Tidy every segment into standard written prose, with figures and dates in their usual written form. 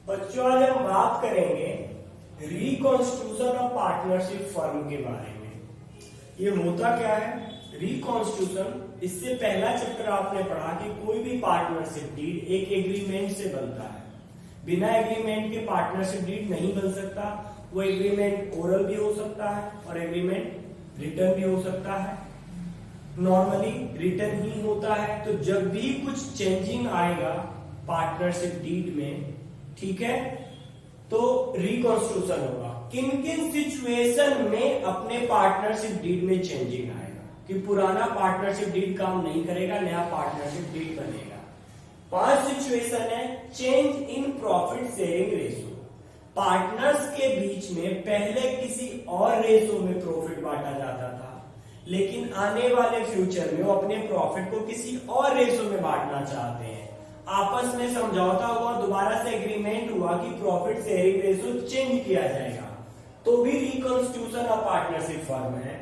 बच्चों आज हम बात करेंगे रिकॉन्स्टिट्यूशन ऑफ पार्टनरशिप फर्म के बारे में। ये होता क्या है रिकॉन्स्टिट्यूशन? इससे पहला चैप्टर आपने पढ़ा कि कोई भी पार्टनरशिप डीड एक एग्रीमेंट से बनता है। बिना एग्रीमेंट के पार्टनरशिप डीड नहीं बन सकता। वो एग्रीमेंट ओरल भी हो सकता है और एग्रीमेंट रिटर्न भी हो सकता है। नॉर्मली रिटर्न ही होता है। तो जब भी कुछ चेंजिंग आएगा पार्टनरशिप डीड में, ठीक है, तो रिकॉन्स्टिट्यूशन होगा। किन किन सिचुएशन में अपने पार्टनरशिप डीड में चेंजिंग आएगा कि पुराना पार्टनरशिप डीड काम नहीं करेगा, नया पार्टनरशिप डीड बनेगा। 5 सिचुएशन है। Change in profit sharing ratio. Partners के बीच में पहले किसी और रेशो में प्रॉफिट बांटा जाता था, लेकिन आने वाले फ्यूचर में वो अपने प्रॉफिट को किसी और रेशो में बांटना चाहते हैं। आपस में समझौता हुआ, दोबारा से एग्रीमेंट हुआ कि प्रॉफिट शेयरिंग रेशो चेंज किया जाएगा, तो भी रिकॉन्स्टिट्यूशन ऑफ पार्टनरशिप फर्म है।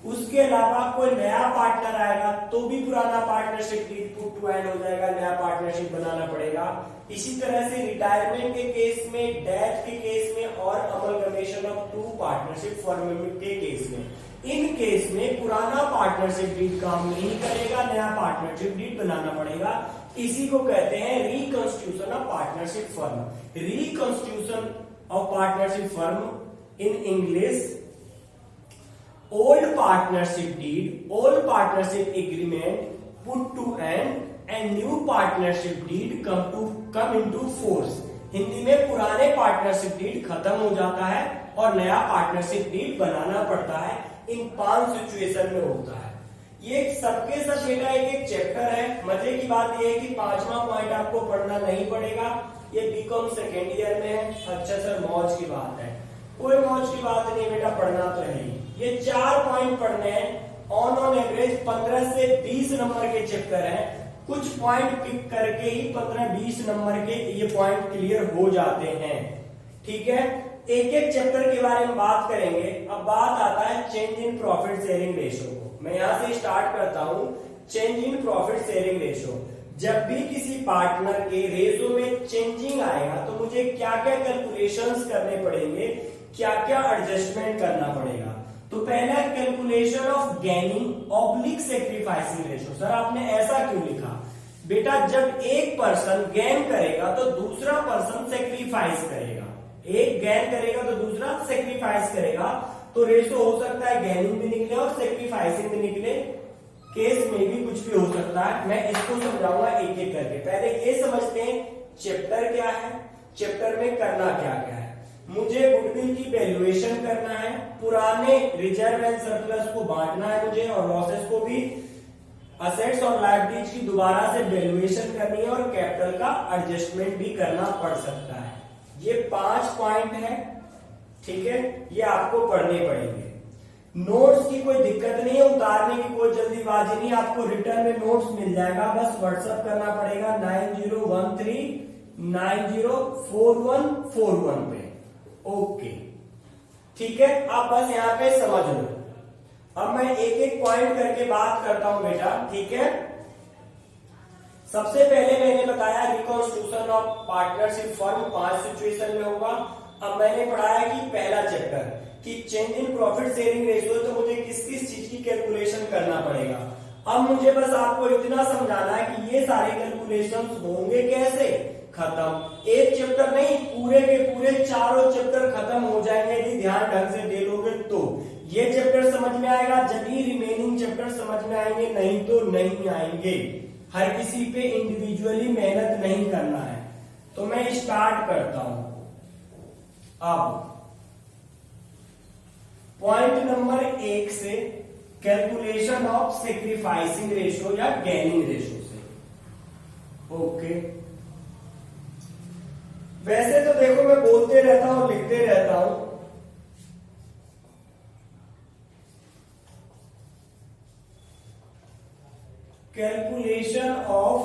उसके अलावा कोई नया पार्टनर आएगा तो भी पुराना partnership deed put to end हो जाएगा, नया पार्टनरशिप बनाना पड़ेगा। इसी तरह से रिटायरमेंट के केस में, डेथ के केस में और अमलगमेशन ऑफ 2 पार्टनरशिप फर्म के केस में, इन केस में पुराना पार्टनरशिप डीड काम नहीं करेगा, नया पार्टनरशिप डीड बनाना पड़ेगा। इसी को कहते हैं reconstitution of partnership firm. Reconstitution of partnership firm in English old partnership deed, old partnership agreement put to end and new partnership deed come into force। Hindi में पुराने पार्टनरशिप डीड खत्म हो जाता है और नया पार्टनरशिप डीड बनाना पड़ता है। इन 5 सिचुएशन में होता है। ये सबके सब बेटा एक चैप्टर है। मजे की बात ये है कि 5वां पॉइंट आपको पढ़ना नहीं पड़ेगा। ये बीकॉम सेकेंड ईयर में है। अच्छा सर मौज की बात है। कोई मौज की बात नहीं बेटा, पढ़ना तो है ही। ये 4 पॉइंट पढ़ने हैं। ऑन एवरेज 15 से 20 नंबर के चैप्टर हैं। कुछ पॉइंट पिक करके ही 15-20 नंबर के ये पॉइंट क्लियर हो जाते हैं। ठीक है, एक एक चैप्टर के बारे में बात करेंगे। अब बात आता है change in profit sharing ratio को। मैं यहां से स्टार्ट करता हूं। Change in profit sharing ratio, जब भी किसी पार्टनर के रेशो में चेंजिंग आएगा तो मुझे क्या क्या कैलकुलेशंस करने पड़ेंगे, क्या क्या एडजस्टमेंट करना पड़ेगा। तो पहला calculation of gaining oblique sacrificing ratio. Sir आपने ऐसा क्यों लिखा? बेटा जब एक पर्सन गेन करेगा तो दूसरा पर्सन सैक्रिफाइस करेगा। एक गेन करेगा तो दूसरा सैक्रिफाइस करेगा, तो रेशो हो सकता है गेनिंग भी निकले और सैक्रिफाइसिंग भी निकले। केस में भी कुछ भी हो सकता है। मैं इसको समझाऊंगा एक एक करके। पहले ये समझते हैं चैप्टर क्या है, चैप्टर में करना क्या क्या है। मुझे गुडविल की वैल्यूएशन करना है, पुराने रिजर्व एंड सरप्लस को बांटना है मुझे, और लॉसेस को भी, असेट्स और लायबिलिटीज की दोबारा से वैल्यूएशन करनी है, और कैपिटल का एडजस्टमेंट भी करना पड़ सकता है। ये 5 पॉइंट है। ठीक है, ये आपको पढ़ने पड़ेंगे। नोट्स की कोई दिक्कत नहीं है, उतारने की कोई जल्दीबाजी नहीं। आपको रिटर्न में नोट्स मिल जाएगा, बस व्हाट्सएप करना पड़ेगा 9013904141 पे। ओके, ठीक है, आप बस यहाँ पे समझ लो। अब मैं एक एक पॉइंट करके बात करता हूं बेटा। ठीक है, सबसे पहले मैंने बताया reconstitution of partnership firm 5 situation में होगा। अब मैंने पढ़ाया कि पहला चैप्टर कि change in profit sharing ratio, तो मुझे किस किस चीज की कैलकुलेशन करना पड़ेगा। अब मुझे बस आपको इतना समझाना है कि ये सारे कैलकुलेशन होंगे कैसे। खत्म। एक चैप्टर नहीं, पूरे के पूरे चारों चैप्टर खत्म हो जाएंगे यदि ध्यान ढंग से दे लोगे तो। ये चैप्टर समझ में आएगा जब ही रिमेनिंग चैप्टर समझ में आएंगे, नहीं तो नहीं आएंगे। हर किसी पे इंडिविजुअली मेहनत नहीं करना है। तो मैं स्टार्ट करता हूं। अब पॉइंट नंबर 1 से कैलकुलेशन ऑफ सैक्रिफाइसिंग रेशो या गेनिंग रेशो से। ओके, वैसे तो देखो मैं बोलते रहता हूं, लिखते रहता हूं। Calculation of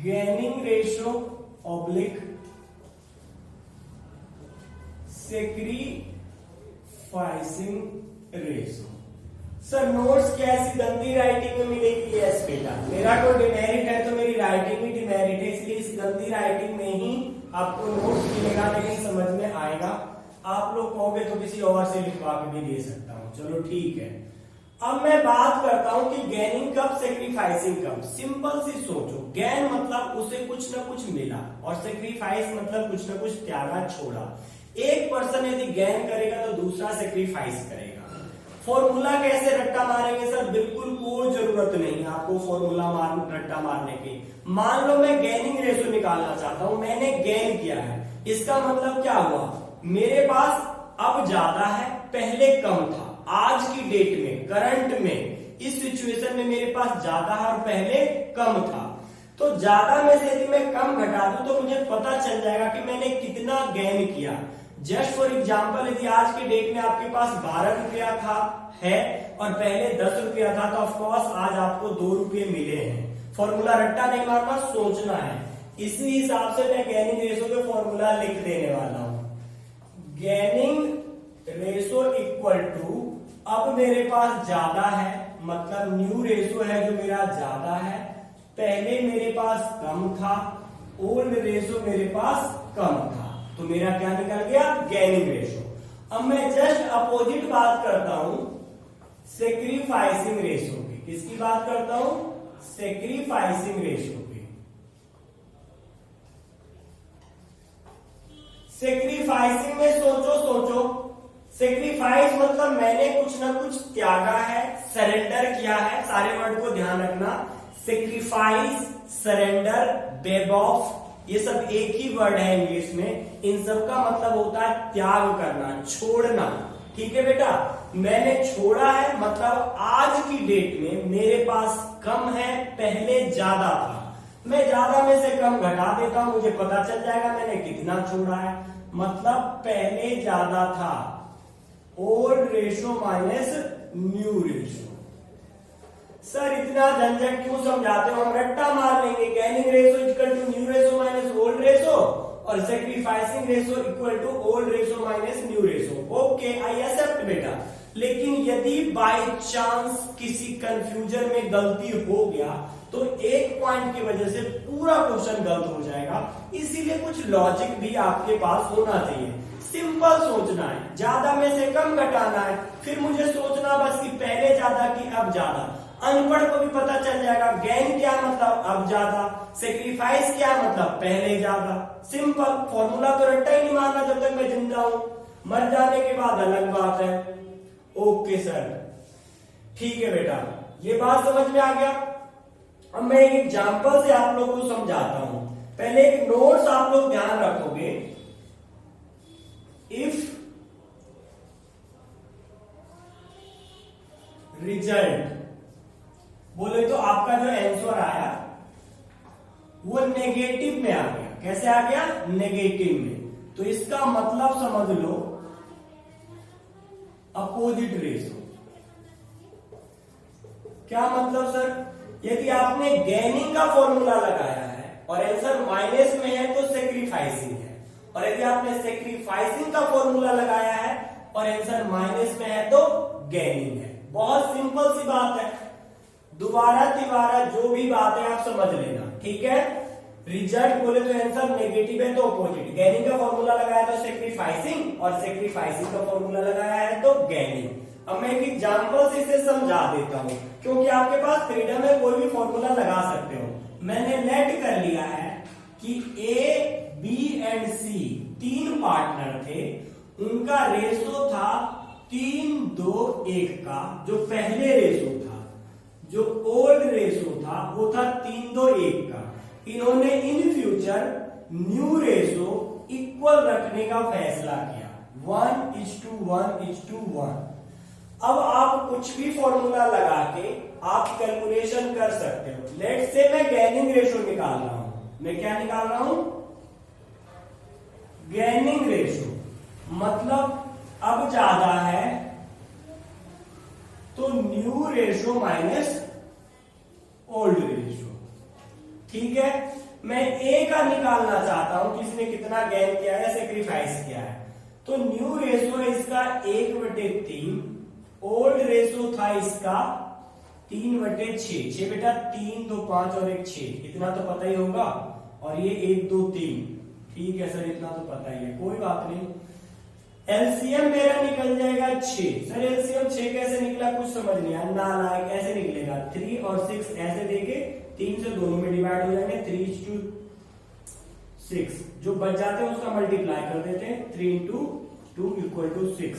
gaining ratio oblique sacrificing ratio. Sir notes क्या ऐसी गंदी राइटिंग में मिलेगी? यस बेटा, मेरा कोई डिमेरिट है तो मेरी राइटिंग ही डिमेरिट है, इसलिए इस गंदी राइटिंग में ही आपको नोट्स मिलेगा, लेकिन समझ में आएगा। आप लोग कहोगे तो किसी और से लिखवा के भी दे सकता हूं, चलो ठीक है। अब मैं बात करता हूं कि गेनिंग कब, सेक्रीफाइसिंग कब। सिंपल सी सोचो, गेन मतलब उसे कुछ ना कुछ मिला, और सेक्रीफाइस मतलब कुछ ना कुछ त्यागा, छोड़ा। एक पर्सन यदि गेन करेगा तो दूसरा सेक्रीफाइस करेगा। फॉर्मूला कैसे रट्टा मारेंगे सर? बिल्कुल कोई जरूरत नहीं आपको फॉर्मूला रट्टा मारने की। मान लो मैं गेनिंग रेशो निकालना चाहता हूं, मैंने गेन किया है, इसका मतलब क्या हुआ, मेरे पास अब ज्यादा है, पहले कम था। आज की डेट में, करंट में, इस सिचुएशन में मेरे पास ज्यादा है और पहले कम था। तो ज्यादा में से यदि मैं कम घटा दूं तो मुझे पता चल जाएगा कि मैंने कितना गेन किया। जस्ट फॉर एग्जाम्पल, यदि आज के डेट में आपके पास 12 रुपया था है और पहले 10 रुपया था, तो ऑफकोर्स आज आपको 2 रुपये मिले हैं। फॉर्मूला रट्टा नहीं मारना, सोचना है। इसी हिसाब से मैं गेनिंग रेशो के फॉर्मूला लिख देने वाला हूं। गेनिंग रेशो इक्वल टू, अब मेरे पास ज्यादा है, मतलब न्यू रेशो है जो मेरा ज्यादा है, पहले मेरे पास कम था, ओल्ड रेशो मेरे पास कम था, तो मेरा क्या निकल गया, गेनिंग रेशो। अब मैं जस्ट अपोजिट बात करता हूं सेक्रीफाइसिंग रेशो की। किसकी बात करता हूं? सेक्रीफाइसिंग रेशो की। सेक्रीफाइसिंग में सोचो, सेक्रीफाइस मतलब मैंने कुछ ना कुछ त्यागा है, सरेंडर किया है। सारे वर्ड को ध्यान रखना, सेक्रीफाइस, सरेंडर, बेब ऑफ, ये सब एक ही वर्ड है इंग्लिश में। इन सब का मतलब होता है त्याग करना, छोड़ना। ठीक है बेटा, मैंने छोड़ा है, मतलब आज की डेट में मेरे पास कम है, पहले ज्यादा था। मैं ज्यादा में से कम घटा देता हूं, मुझे पता चल जाएगा मैंने कितना छोड़ा है। मतलब पहले ज्यादा था, old ratio minus new ratio. Sir इतना झंझट क्यों समझाते हो, हम रट्टा मार लेंगे। Gaining ratio equal to new ratio minus old ratio, और sacrificing ratio equal to old ratio minus new ratio. Okay, I accept बेटा। लेकिन यदि बाय चांस किसी कंफ्यूजन में गलती हो गया तो एक पॉइंट की वजह से पूरा क्वेश्चन गलत हो जाएगा। इसीलिए कुछ लॉजिक भी आपके पास होना चाहिए। सिंपल सोचना है, ज्यादा में से कम घटाना है, फिर मुझे सोचना बस कि पहले ज्यादा कि अब ज्यादा। अनपढ़ को भी पता चल जाएगा गेन क्या मतलब अब ज्यादा, सेक्रीफाइस क्या मतलब पहले ज्यादा। सिंपल, फॉर्मूला तो रट्टा ही नहीं मारना जब तक मैं जिंदा हूं, मर जाने के बाद अलग बात है। ओके सर, ठीक है बेटा, ये बात समझ में आ गया। अब मैं एक एग्जांपल से आप लोग को समझाता हूं। पहले एक नोट्स आप लोग ध्यान रखोगे। इफ रिजल्ट बोले तो आपका जो आंसर आया वो नेगेटिव में आ गया। कैसे आ गया? नेगेटिव में। तो इसका मतलब समझ लो अपोजिट रेशो। क्या मतलब सर? यदि आपने गेनिंग का फॉर्मूला लगाया है और आंसर माइनस में है तो सेक्रीफाइसिंग है, और यदि आपने सेक्रीफाइसिंग का फॉर्मूला लगाया है और आंसर माइनस में है तो गेनिंग है। बहुत सिंपल सी बात है, दोबारा तिबारा जो भी बात है आप समझ लेना, ठीक है। रिजल्ट बोले तो आंसर नेगेटिव है तो अपोजिट, गेनिंग का फॉर्मूला लगाया तो सेक्रीफाइसिंग, और सेक्रीफाइसिंग का फॉर्मूला लगाया है तो गेनिंग। अब मैं एक एग्जांपल से इसे समझा देता हूं, क्योंकि आपके पास फ्रीडम है, कोई भी फॉर्मूला लगा सकते हो। मैंने नेट कर लिया है कि ए, बी एंड सी तीन पार्टनर थे, उनका रेशो था 3-2-1 का, जो पहले रेशो था। जो ओल्ड रेशो था वो था 3-2-1 का। इन्होंने in future new ratio equal रखने का फैसला किया, 1:1:1। अब आप कुछ भी फॉर्मूला लगा के आप कैलकुलेशन कर सकते हो। लेट्स से मैं गेनिंग रेशो निकाल रहा हूं। मैं क्या निकाल रहा हूं? गेनिंग रेशो, मतलब अब ज्यादा है तो new ratio minus old ratio. ठीक है, मैं ए का निकालना चाहता हूं, किसने कितना गेन किया है, सेक्रीफाइस किया है। तो न्यू रेशो है इसका 1/3, ओल्ड रेशो था इसका 3/6, 6 बेटा 3 2 5 और 1 6, इतना तो पता ही होगा। और ये 1 2 3, ठीक है सर इतना तो पता ही है, कोई बात नहीं। एलसीएम मेरा निकल जाएगा 6। सर एलसीएम 6 कैसे निकला कुछ समझ नहीं आया, नालायक ऐसे निकलेगा 3 और 6 ऐसे देके 3 से दोनों में डिवाइड हो जाएंगे, 3:6 जो बच जाते हैं उसका मल्टीप्लाई कर देते हैं, 3 × 2 = 6।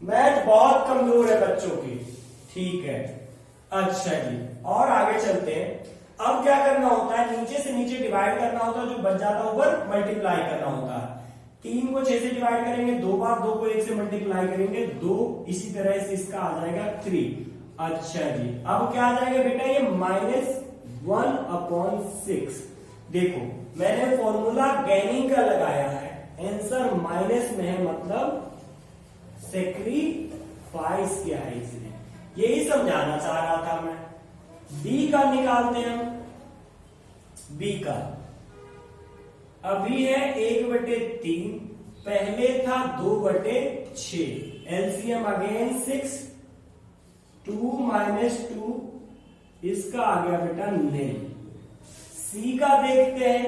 मैथ बहुत कमजोर है बच्चों की, ठीक है। अच्छा जी और आगे चलते हैं। अब क्या करना होता है, नीचे से नीचे डिवाइड करना होता है, जो बच जाता है ऊपर मल्टीप्लाई करना होता है। 3 को 6 से डिवाइड करेंगे 2 बार, 2 को 1 से मल्टीप्लाई करेंगे 2, इसी तरह से इसका आ जाएगा 3। अच्छा जी अब क्या आ जाएगा बेटा, ये -1/6। देखो मैंने फॉर्मूला गैनिंग का लगाया है, आंसर माइनस में है, मतलब सेक्रीफाइस किया है इसने, यही समझाना चाह रहा था मैं। बी का निकालते हैं हम, बी का अभी है 1/3, पहले था 2/6, एलसीएम अगेन 6, 2 - 2 इसका आ गया बेटा नहीं। सी का देखते हैं,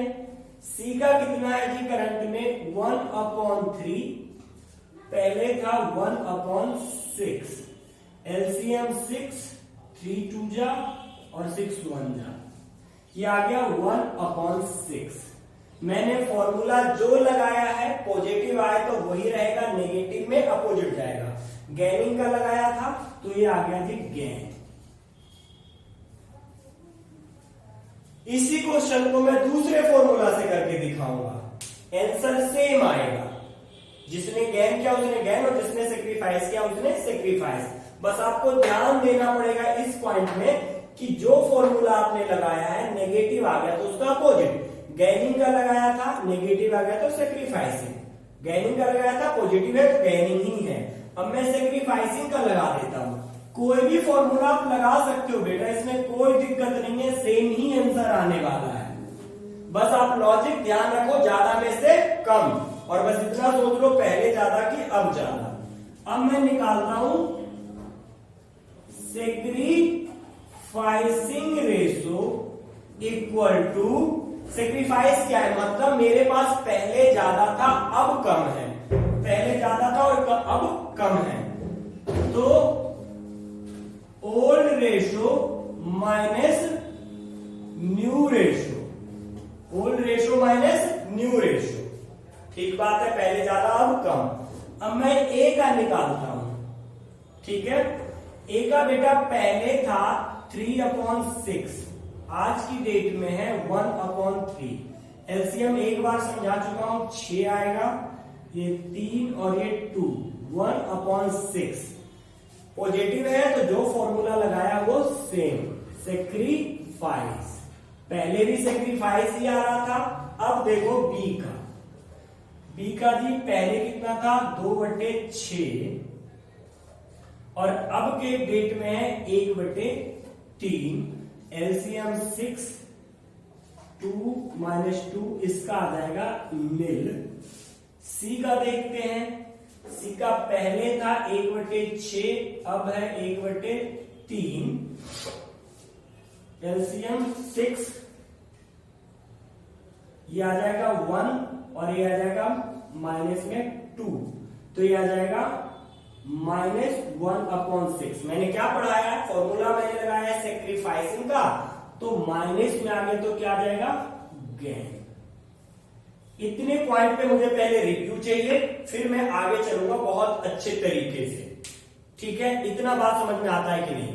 सी का कितना है जी करंट में 1/3, पहले था 1/6, एलसीएम 6, 3 2 जा और 6 1 जा, ये आ गया 1/6। मैंने फॉर्मूला जो लगाया है पॉजिटिव आए तो वही रहेगा, नेगेटिव में अपोजिट जाएगा। गैनिंग का लगाया था तो ये आ गया जी गैन। इसी क्वेश्चन को मैं दूसरे फॉर्मूला से करके दिखाऊंगा, आंसर सेम आएगा। जिसने गैन किया उसने गैन और जिसने सेक्रीफाइस किया उसने सेक्रीफाइस। बस आपको ध्यान देना पड़ेगा इस पॉइंट में कि जो फॉर्मूला आपने लगाया है नेगेटिव आ गया तो उसका अपोजिट, गैनिंग का लगाया था नेगेटिव आ गया तो सेक्रीफाइसिंग, गैनिंग का लगाया था पॉजिटिव है तो गैनिंग ही है। अब मैं सेक्रीफाइसिंग का लगा देता हूं। कोई भी फॉर्मूला आप लगा सकते हो बेटा, इसमें कोई दिक्कत नहीं है, सेम ही आंसर आने वाला है। बस आप लॉजिक ध्यान रखो, ज्यादा में से कम, और बस इतना सोच लो पहले ज्यादा कि अब ज्यादा। अब मैं निकालता हूं sacrificing ratio equal to, sacrifice क्या है, मतलब मेरे पास पहले ज्यादा था अब कम है, पहले ज्यादा था और अब कम है, तो old ratio minus new ratio, old ratio minus new ratio, ठीक बात है, पहले ज्यादा अब कम। अब मैं ए का निकालता हूं, ठीक है। ए का बेटा पहले था 3/6, आज की डेट में है 1/3, एलसीएम एक बार समझा चुका हूं 6 आएगा, ये 3 और ये 2, 1/6 पॉजिटिव है तो जो फॉर्मूला लगाया वो सेम, सेक्रीफाइस, पहले भी सेक्रीफाइस ही आ रहा था। अब देखो बी का, बी का जी पहले कितना था 2/6 और अब के डेट में है 1/3, एलसीएम 6, 2 - 2 इसका आ जाएगा nil। सी का देखते हैं, सी का पहले था 1/6 अब है 1/3, एलसीएम 6, ये आ जाएगा 1 और ये आ जाएगा माइनस में 2, तो ये आ जाएगा -1/6। मैंने क्या पढ़ाया है, फॉर्मूला मैंने लगाया है सेक्रीफाइसिंग का, तो माइनस में आ गए तो क्या आ जाएगा गैन। इतने पॉइंट पे मुझे पहले रिव्यू चाहिए, फिर मैं आगे चलूंगा बहुत अच्छे तरीके से, ठीक है। इतना बात समझ में आता है कि नहीं?